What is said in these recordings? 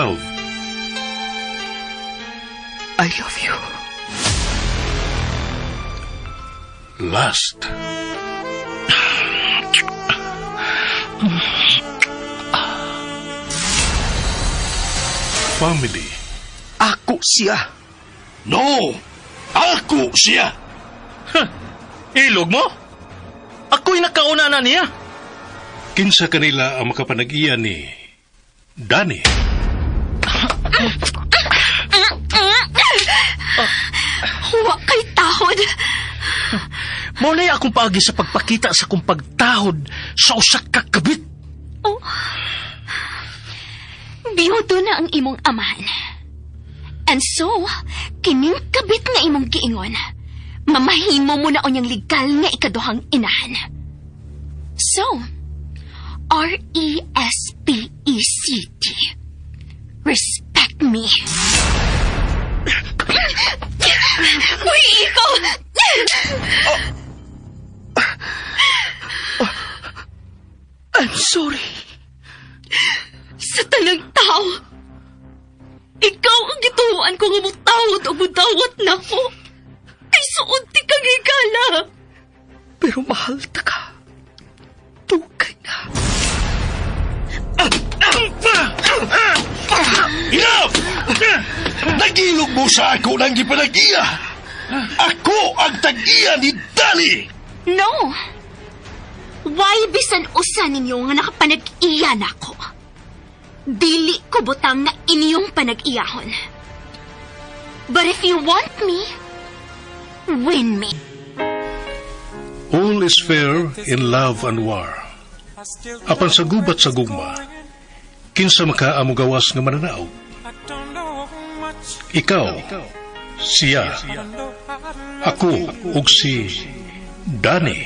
love. I love you. Last. Family. Ako siya. No! Ako siya! Ilog mo? Ako'y nakauna na niya. Kinsa kanila ang makapanag-iya ni Danny. Huwa kay tahod. Muna'y akong paagi sa pagpakita sa kong pagtahod sa usak kakabit. Oh. Biyudo na ang imong amahan. And so, kining kabit nga imong giingon, mamahimo mo na onyang legal nga ikaduhang inahan. So, R-E-S-P-E-C-T. Respect me. Uy, ikaw! I'm sorry. Sa tanang tao, ikaw ang gituhuan ko nga mutawad o mutawat na ko. Ay suod ti kang higala. Pero mahal ta ka. Tukay na. Enough! Nagilog mo sa ako ng gipanag-iya. Ako ang tag-iya ni Danny. No. Why bisan usa ninyo nga nakapanag-iya na ko? Dili ko butang nga inyong panag-iyahon. But if you want me, win me. All is fair in love and war. Apan sa gubat sa gugma, kinsa makaamo gawas nga mananaog. Ikaw, siya, ako, ug si Danny.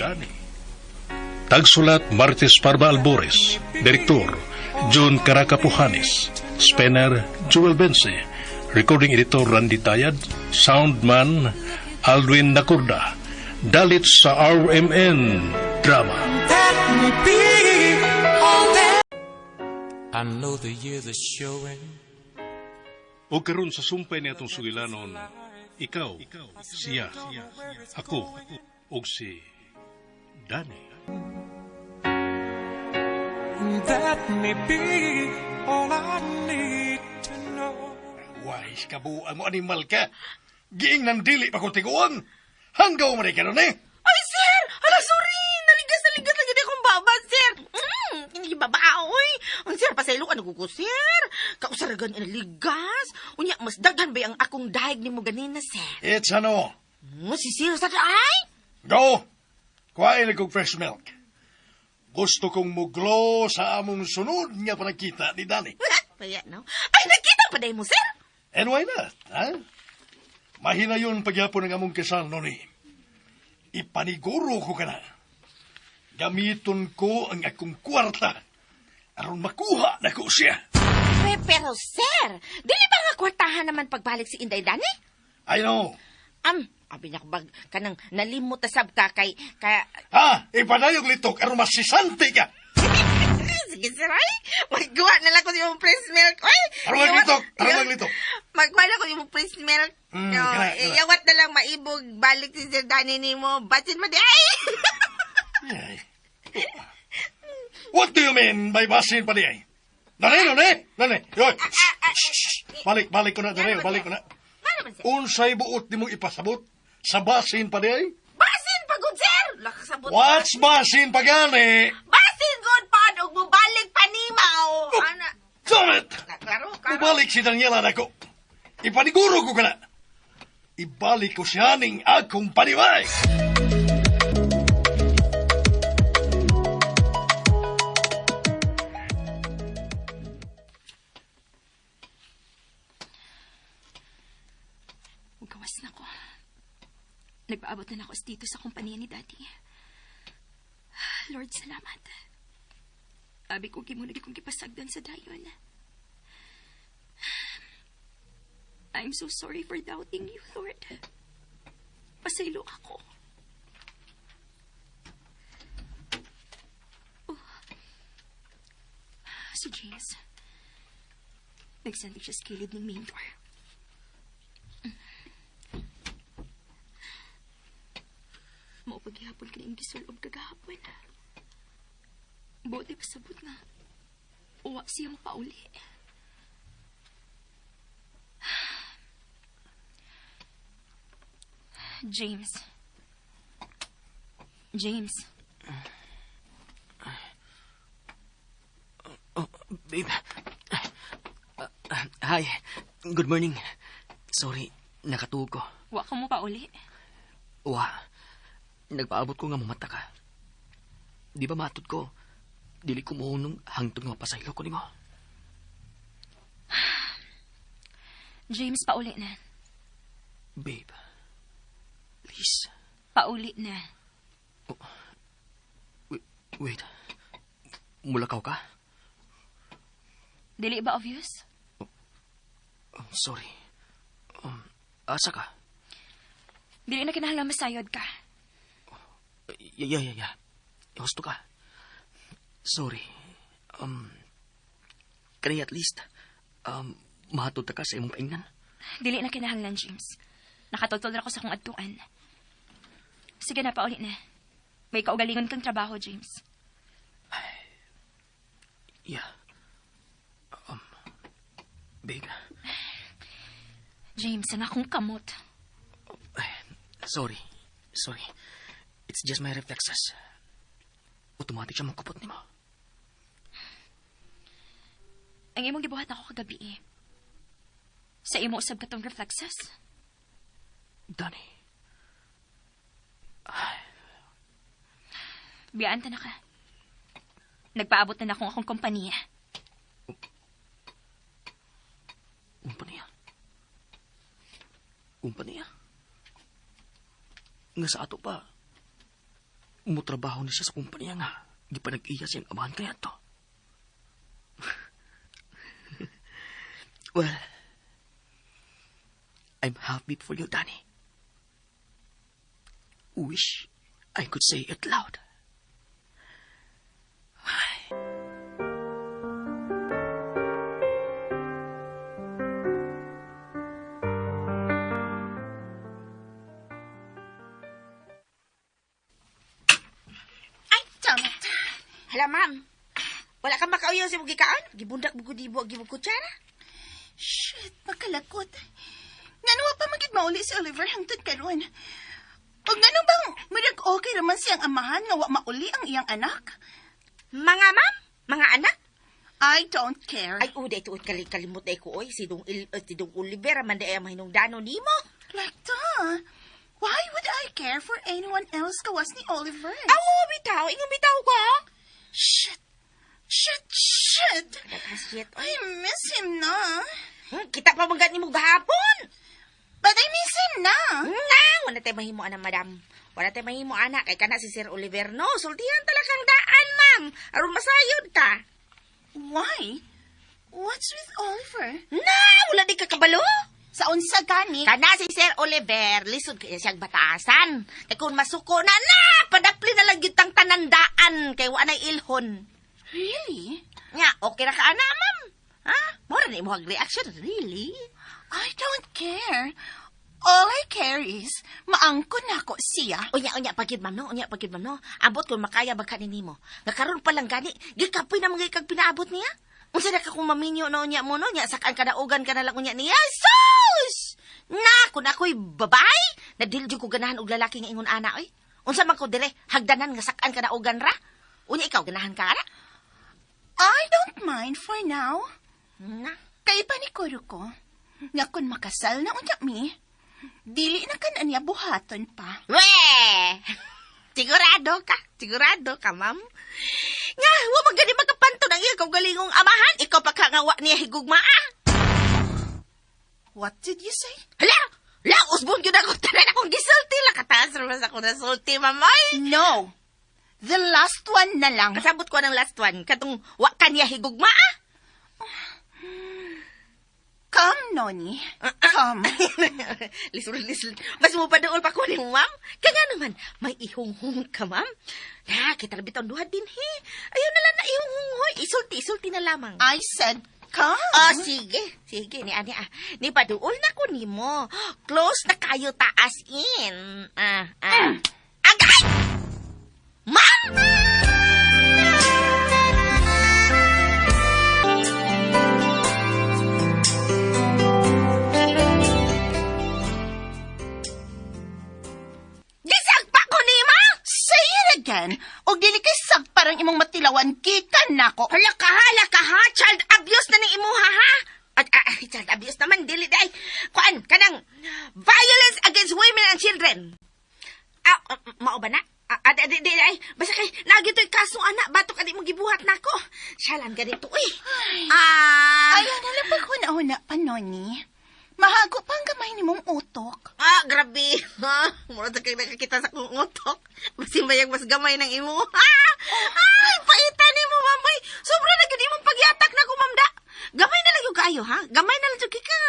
Tagsulat Martes Parba Albores, Direktor John Caraca Pujanes, Spener Joel Bense, Recording Editor Randy Tayad, Soundman Alwin Nakurda, dalit sa RMN Drama. I know the years are showing. O karon sa sumpay ni atong sugilanon, ikaw, siya, ako, ug si Danny. That may be all I need to know. Wais kabuang mo animal ka. Giing nandili pa ko tiguan. Hanggaw man ka nun eh. Ay, sir! Hala, sorry! Naligas lagi na akong baba, sir! Hindi babaoy! Ang sir, pasaylo ka nagugo, sir! Kausaragan inaligas! Unya, mas daghan ba ang akong dahig ni mo ganina, sir? It's ano? Si sir sa ay? Go! Kuhain na kong fresh milk. Gusto kong muglo sa among sunod nga panagkita ni Danny. Kaya, no? Ay, nakita pa dahil mo, sir! And why not, ha? Mahina yun pagyapon ng among kasal nun eh. Ipaniguro ko ka na. Gamiton ko ang akong kwarta aron makuha na ko siya. Pero, sir, dili ba nga kwartahan naman pagbalik si Inday Dani? I know. Abi niya ko bag kanang nalimot sab ka kay... Ha? Ipanayog litok aron masisante ka. Sige, sir, ay. Maggawa na lang ko yung press milk. Ay! Aron maglitok. Magkuha na ko yung press milk. Kana. Yawat na lang maibog. Balik si Sir Danny ni mo. Batsin mo di. Ay! Ay. What do you mean by basin pa di ay? Nani? Yoy! Balik ko na, Danay. Balik ko na. Unsay buot ni mong ipasabot? Sa basin pa di ay? Basin pa, good sir! Lakasabot. What's basin pa gani? Basin, good pod. Ug mo balik panimaw. Ana. Damn it! Klaro. Ibalik si Daniela na ko. Ipaniguro ko ka na. Ibalik ko siya ning akong panimay. Gawas na ko. Nagpaabot na ako dito sa kumpanya ni Daddy. Lord, salamat. Abi ko gimunod kong kipasagdan sa dayon. I'm so sorry for doubting you, Lord. Pasaylo ako. Oh. Si James. Nagsandig siya sa kilid ng main door. Maupaghihapon ka na yung gisulob kagahapon. Buti pasabot na. Uwa siyang pauli. James. James. Oh, babe. Hi. Good morning. Sorry, nakatuog ko. Wa ka mo pauli. Wa, nagpaabot ko nga mamata ka. Di ba matod ko? Dili ko mohunong hangtod nga pasaylo ko ni mo. James, pauli na. Babe, please. Pauli na. Wait. Mulakaw ka? Dili ba obvious? Sorry. Asa ka? Dili na kinahanglan masayod ka. Yeah. Gusto ka? Sorry. Can I at least, mahatod ka sa imong paingnan? Dili na kinahanglan, James. Nakatutol na ako sa kong adtuan. Sige na, pauli na. May kaugalingon kang trabaho, James. Yeah. Babe. James, ang akong kamot. Sorry. It's just my reflexes. Automatic siya magkupot ni mo. Ang imong gibuhat ako kagabi eh. Sa imo usab katong reflexes. Danny. Biyaan ta na ka. Nagpaabot na akong akong kompanya. Kumpanya? Nga sa ato pa. Umutrabaho na siya sa kumpanya nga. Di pa nag-iya siyang amahan kaya to. Well, I'm happy for you, Danny. Wish I could say it loud. Ay, damn it. Hala, ma'am. Wala kang makauyaw sa mugikaan? Gibundak mo kudibo, gibog kutsara? Shit, makalakot. Nga pa magid mauli si Oliver hangtod karon. Ug ngano bang mirag okay naman siyang amahan nga wa mauli ang iyang anak? Mga ma'am? Mga anak? I don't care. Ay, uday tuot kalimut na ko, oy. Sidong Oliver, man da mahinungdano ni mo. Like that. Why would I care for anyone else kawas ni Oliver? Awo, bitaw. Ingon bitaw ko. Shit. Shit. I miss him na. Kita pa manggat ni mo gahapon. But I miss him na. Nga, wala tayo mahimo anak, madam. Wala tayo mahimo anak. Kay kana si Sir Oliver, no? Sultihan talagang daan, ma'am. Aron masayod ka. Why? What's with Oliver? Na, wala di ka kabalo. Sa unsa gani? Kana si Sir Oliver, lisod kaya siyang batasan. Kay kung masuko na, padapli na lang yun tang tanandaan. Kay wanay ilhon. Really? Nga, okay na ka, ana, ma'am. Ha? Mora na imo reaction, really? I don't care. All I care is, maangkon ako siya. Unya, pagid ma'am, no? Abot kung makaya ba kanin mo. Nakaroon pa lang gani, gikapoy na mga ikag pinaabot niya. Unsa na ka kung maminyo na unya mo, no? Nya, sakaan ka na ugan ka na lang unya niya. Sus! Na, kung ako'y babay, nadildi ko ganahan og lalaki nga ingon ana, oy. Unsa man ko dire, hagdanan nga sakaan ka na ugan ra? Unya, ikaw ganahan ka ra? I don't mind for now. Na. Kay panikuro ko, nga kung makasal na unya mi, dili na kan anya buhaton pa. Weh! Sigurado ka, ma'am. Nga, huwag magani magkapanto ng ikaw galingong amahan. Ikaw pa ka nga wa niya higugmaa. What did you say? Hala, usbon yun ako. Tanan akong gisulti lang. Kataas naman ako na sulti, mamay. No. The last one na lang. Kasabot ko ng last one. Katong wa ka niya higugmaa. Come, Noni. Come. Lisod. Mas mo pa doon pa ko ni ma'am. Kaya naman, may ihunghung ka, ma'am. Na, kita na bitang duha din, he. Ayaw na lang na ihunghung, hoy. Isulti na lamang. I said, ka. Sige. Sige, ni ani Ni paduol na ko nimo. Close na kayo taas in. Agay! Ma'am! Gisagpa ko nimo! Say it again. Og dili kay sagparang imong matilawan gikan nako. Hala ka ha? Child abuse na ni imuha ha? Child abuse naman, dili day. Kuan, kanang violence against women and children. Mao ba na? Di ay. Basta kay, nagito'y kaso anak, batok adi mo gibuhat na ko. Siyalan ka dito, uy. Ayaw na lang paghuna-huna pa, Noni. Mahago pa ang gamay ni mong utok. Grabe. Mura sa kay nakakita sa kong utok. Masimayang mas gamay ng imo. Ay, paitan ni mo, mamay. Sobra na gani mong pagyatak na ko, mamda. Gamay na lang yung kayo, ha? Gamay na lang yung ka.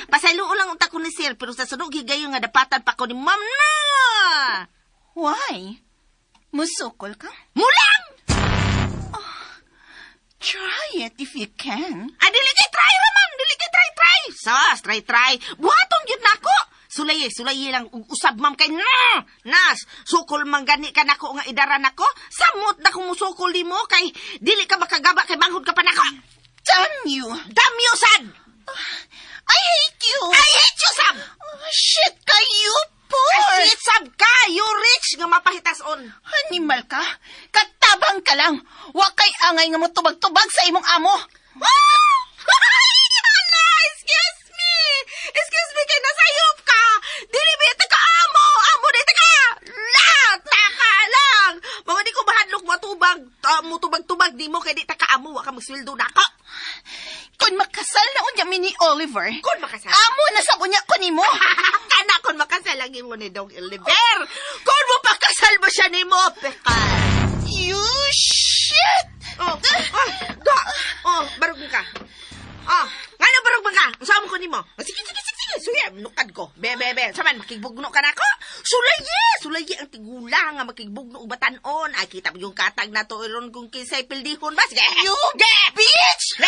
Pasaylo lang unta ko ni sir, pero sa sunod higayo nga dapatan pa ko ni ma'am na. Why? Musukol ka? Mulang! Try it if you can. Dili kay try, ma'am. Dili kay try. Sos, try. Buhatong yun na ko. Sulayi lang usab, ma'am, kay nas. Sukol man gani ka nako nga idara nako. Samot na kung musukol di mo, kay dili ka makagaba kay banghod ka pa nako. Damn you! Damn you, sad! I hate you! I hate you, Sab! Shit ka, you poor! Shit, Sab ka! You rich nga mapahitas on. Animal ka? Katabang ka lang! Wa kay angay nga mo tubag-tubag sa imong amo! Excuse me, kay nasayop ka! Dili ba ito ka amo? Amo na ito ka! Taka lang! Mga di ko bahadlok mo tubag-tubag di mo, kay di taka amo, wa ka magsweldo na ako. Kung makasal na unya mi ni Oliver, Kung makasal. amo na sa unya ko nimo! Kana kung makasal lagi mo ni Dong Oliver. Kung mo pakasal mo siya ni mo, pekal. You shit! Barog mo ka. Ngano barog mo ka? Usama ko ni mo. Sige. Suya, nukad ko. Be. Saman, makigbugno ka na ko. Sulayi ang tigulang nga makigbugno ubatanon. Ay, kita mo yung katag na to iron kung kinsay pildihon ba? Sige. You bitch!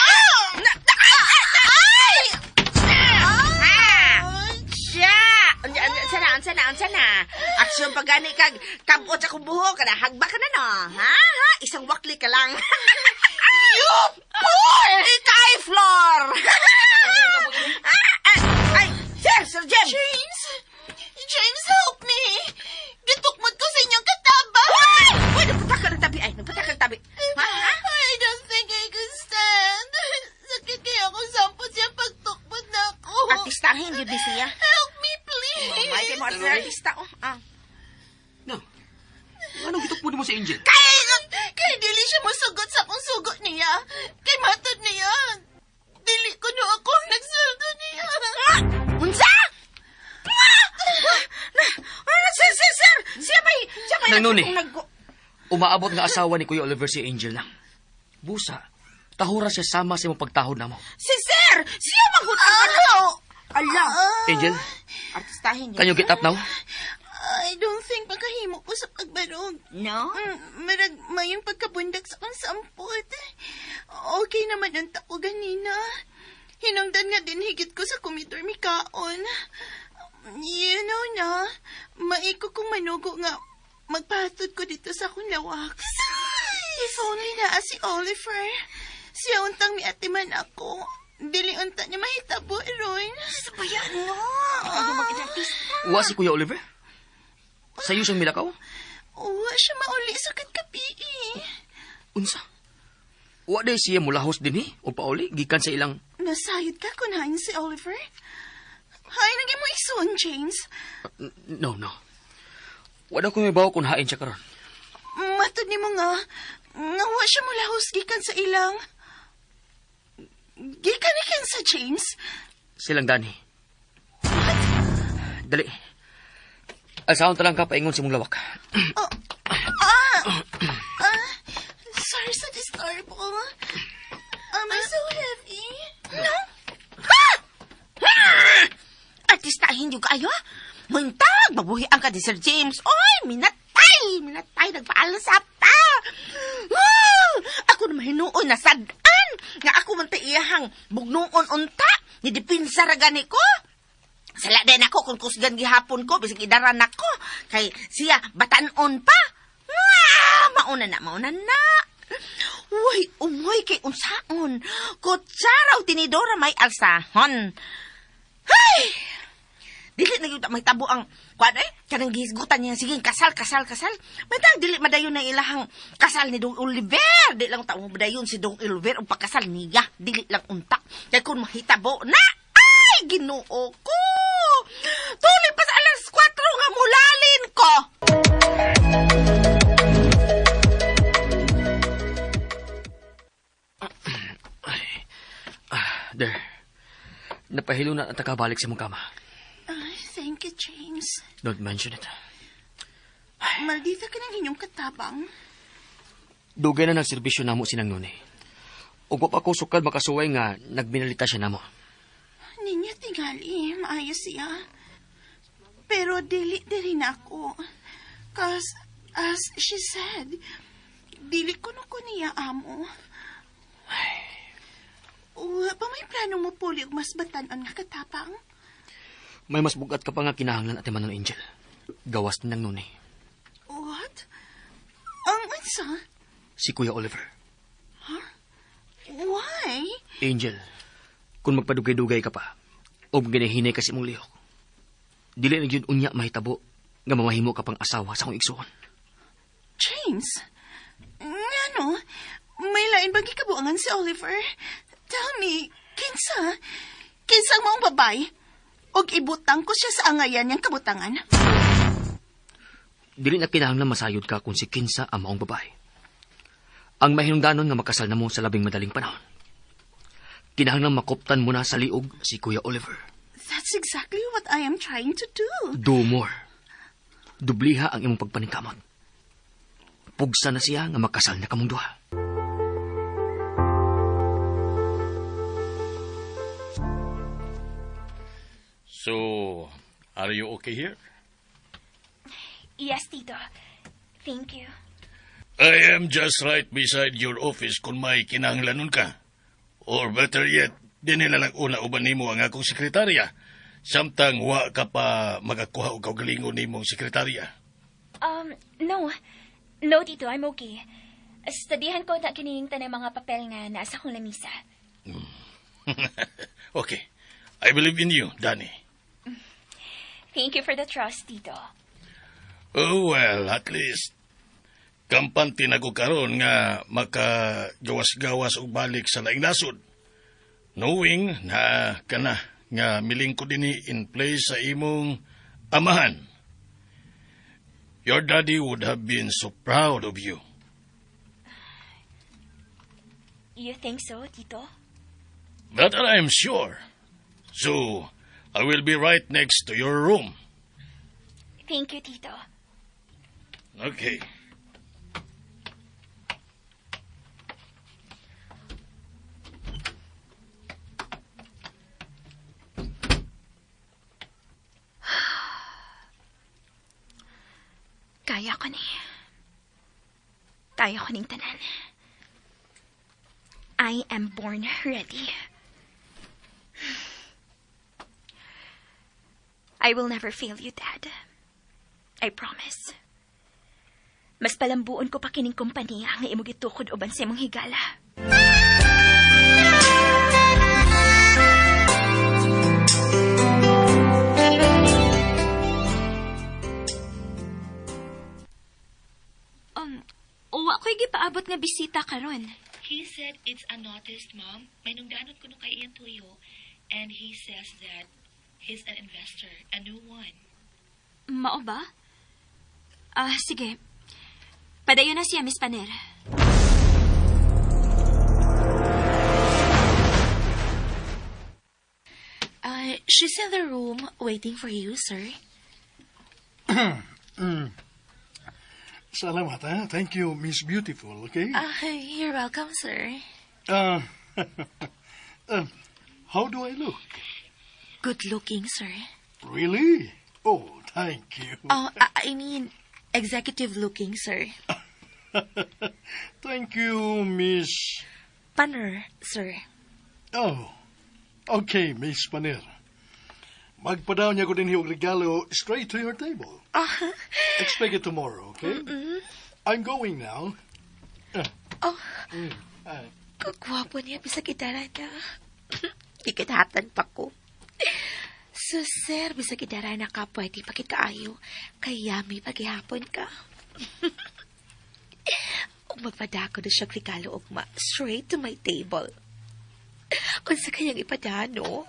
Sana. Aksyon pagani kag kabot sa kong buhok, kada hagba ka na no. Ha? Isang wakli ka lang. You poor! Ikay, Flor! Ay, Sir James! James, help me! Gitukmod ko sa inyong kataba! Uy, nagpatak ka ng tabi. I don't think I can stand. Sakit kaya ako sampot siya pagtukmod na ako. Artistahin yun ni siya. Help me, please! May kay mo artista, No. Anong gitukmod mo sa Angel? Kaya dili siya masugot sa akong sugot niya. Kay matod niya. Dili ko no ako ang nagsuldo niya. Unsa? Sir! Siya may Nanguni. Umaabot nga asawa ni Kuya Oliver si Angel na. Busa, tahura siya sama sa imong pagtahod na mo. Si Sir! Siya maghutang Ala! Angel, Artistahin yun. can you get up now? I don't think makahimo ko sa pagbarog. No? Marag mayong pagkabundag sa kong sampot. Okay naman ang tako ganina. Hinungdan nga din higit ko sa kumidor mikaon. You know na, maiko kong manugo nga magpahatod ko dito sa akong lawak. If only na si Oliver. Siya untang miatiman ako. Dili unta niya mahitabo, Ron. Sabayan mo! Ano mag-artista? Wa si Kuya Oliver? Sa'yo siyang milakaw? Uwa siya mauli sa katkapi. Unsa? Wa day siya mulahos din o pauli, gikan sa ilang... Nasayod ka kunahin si Oliver? Hay, naging mo ison, James. No. Wala ko may bawa kung hain siya karon. Matod ni mo nga wa siya mulahos gikan sa ilang... Gikan ikan sa James? Silang Dani. Dali. Asaon talang ka paingon sa mong lawak. Sorry sa disturbo. Am I so heavy? No? Artistahin yung kayo? Muntag! Mabuhian ka ni Sir James. Oy! Minatay! Nagpaalasap ta! Ako na mahinuoy na sadaan! nga ako man iyahang bugnuon unta, ni dipinsa ra gani ko. Sala din ako kung kusgan gihapon ko, bisig idaran ako. Kay siya, batanon pa. Mauna na. Uy, umoy kay unsaon. Kutsaraw tinidora may alsahon. Hay! Dili na yun may tabo ang, kanang gihisgutan niya, sige, kasal. May tang, dili madayon na ilahang kasal ni Dong Oliver. Dili lang taong madayon si Dong Oliver o pagkasal niya. Dili lang untak. Kaya kung mahitabo na, ay, ginoo ko. Tuli pa sa alas 4 nga mulalin ko. There. Napahilo na at nakabalik sa mong kama. Thank you, James. Don't mention it. Maldita ka ng inyong katabang. Dugay na nagserbisyo namo sinang nuni. Ug pa ko sukad makasuway nga nagbinalita siya namo. Ninya tingali, maayos siya. Pero dili rin ako. Cause, as she said, dili ko niya amo. Pa may plano mo puli og mas batanon nga katapang? May mas bugat ka pa nga kinahanglan at Manon Angel. Gawas ni nang nuni. What? Ang unsa? Si Kuya Oliver. Why? Angel, kung magpadugay-dugay ka pa, o ginahinay kasi mong lihok, dili na yun unya mahitabo nga mamahimo ka pang asawa sa akong igsuon. James, ano? May lain bang gikabuangan si Oliver? Tell me, kinsa ang maong babay? Og ibutang ko siya sa angayan niyang kabutangan? Dili na kinahanglan masayod ka kung si Kinsa ang maong babae. Ang mahinungdanon nga makasal na mo sa labing madaling panahon. Kinahanglan makuptan mo na sa liog si Kuya Oliver. That's exactly what I am trying to do. Do more. Dubliha ang imong pagpaningkamot. Pugsa na siya nga makasal na kamong duha. So, are you okay here? Yes, Tito. Thank you. I am just right beside your office kung may kinahanglanon ka. Or better yet, di nila lang una uban nimo ang akong sekretarya. Samtang wa ka pa magakuha o kaugalingon nimong sekretarya. No. No, Tito, I'm okay. Studihan ko na kining tanang mga papel nga nasa kong lamisa. Okay. I believe in you, Danny. Thank you for the trust, Tito. Oh, well, at least, kampante na ko karon nga makagawas-gawas og balik sa laing nasod. Knowing na kana nga miling ko dinhi in place sa imong amahan. Your daddy would have been so proud of you. You think so, Tito? That I'm sure. So, I will be right next to your room. Thank you, Tito. Okay. Kaya ko ni. Kaya ko ning tanan. I am born ready. I will never fail you, Dad. I promise. Mas palambuon ko pa kining kompanya nga imong gitukod uban sa imong higala. Uwa ko'y gipaabot nga bisita karon. He said it's unnoticed, Mom. May nungdanot ko nung kay Ian Tuyo, and he says that he's an investor, a new one. Mao ba? Sige. Padayon na siya, Miss Paner. She's in the room waiting for you, sir. Salamat, ha? Thank you, Miss Beautiful, okay? You're welcome, sir. How do I look? Good looking, sir. Really? Oh, thank you. I mean, executive looking, sir. Thank you, Miss Panner, sir. Oh, okay, Miss Paner. Magpadaw niya ko din yung regalo straight to your table. Expect it tomorrow, okay? I'm going now. Oh. Hi. Kagwapo niya, bisag idara na. Ikidhatan pa ko. So, sir, bisag idara na ka, pwede pakikaayo. Kaya may paghihapon ka. Ug magpadako na siya regalo ugma, straight to my table. Kung sa kayang ipadano,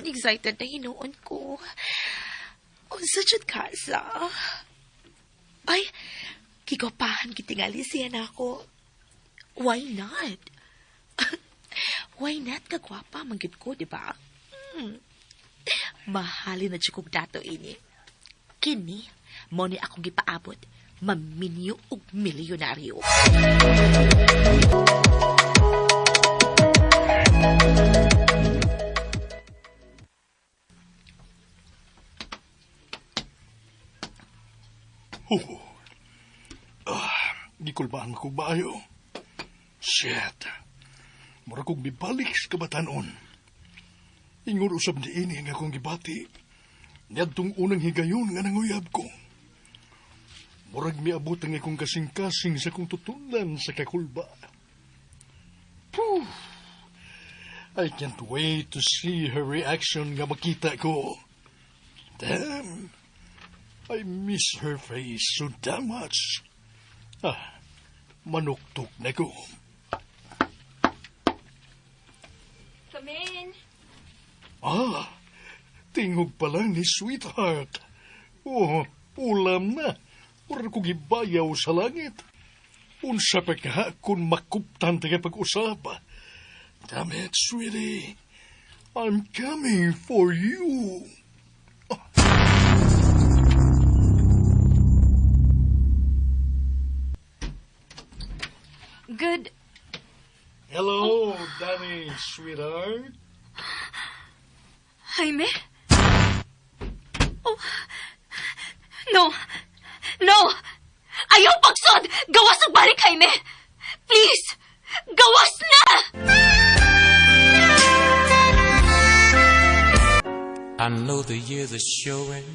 excited na hinuon ko. Unsa jud ka sa? Ay, kigopahan kitingali siya na ako. Why not? Why not kagwapa manggid ko, di ba? Mahalin na kog dato ini. Kini, mo ni akong gipaabot, maminyo og milyonaryo. Gikulbaan ko bayo. Shit. Mura kong bibalik sa kabatanon. Ingon usab di ini nga akong gibati. Niyadtong unang higayon nga nanguyab ko. Murag miabot ang akong kasing-kasing sa kong tutunan sa kakulba. Phew. I can't wait to see her reaction nga makita ko. Damn. I miss her face so damn much. Manuktok na ko. Come in. Tingog pa lang ni sweetheart. Oh, ulam na. Ura ko gibayaw sa langit. Unsa pa ka kung makuptan taga pag-usapa. Damn it, sweetie. I'm coming for you. Good. Hello, Danny, sweetheart. Jaime? Oh. No. No! Ayaw pagsod! Gawas og balik, Jaime! Please! Gawas na! I know the years are showing.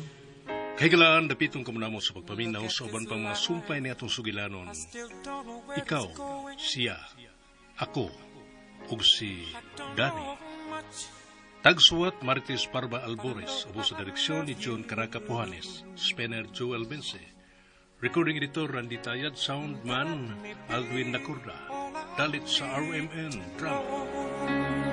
Kahigalaan, dapitong ka muna mo sa pagpaminaw sa uban pang mga sumpay ni atong sugilanon. Ikaw, siya, ako, ug si Danny. Tagsuwat Marites Parba Albores, ubo sa direksyon ni John Caraca Pujanes, Spener Joel Bense, recording editor Randy Tayad, sound man Alwin Nakurda, dalit sa RMN Drama.